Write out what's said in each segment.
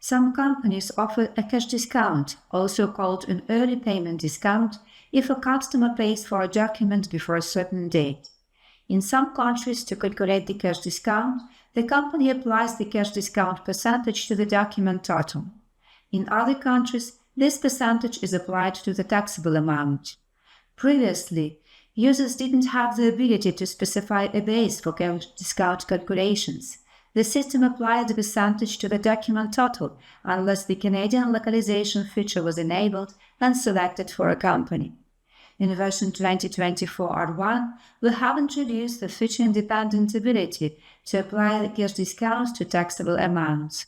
Some companies offer a cash discount, also called an early payment discount, if a customer pays for a document before a certain date. In some countries, to calculate the cash discount, the company applies the cash discount percentage to the document total. In other countries, this percentage is applied to the taxable amount. Previously, users didn't have the ability to specify a base for cash discount calculations. The system applied the percentage to the document total unless the Canadian localization feature was enabled and selected for a company. In version 2024 R1, we have introduced the feature-independent ability to apply the cash discounts to taxable amounts.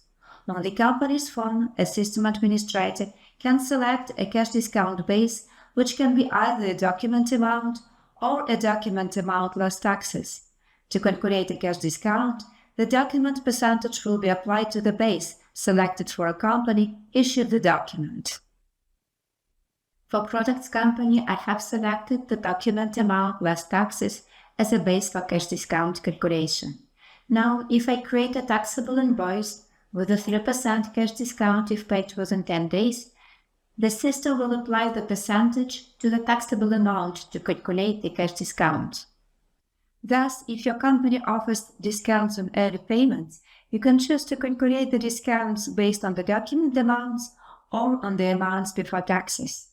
On the company's phone, a system administrator can select a cash discount base, which can be either a document amount or a document amount less taxes. To calculate a cash discount, the document percentage will be applied to the base selected for a company issued the document. For products company, I have selected the document amount less taxes as a base for cash discount calculation. Now, if I create a taxable invoice with a 3% cash discount if paid within 10 days, the system will apply the percentage to the taxable amount to calculate the cash discount. Thus, if your company offers discounts on early payments, you can choose to calculate the discounts based on the document amounts or on the amounts before taxes.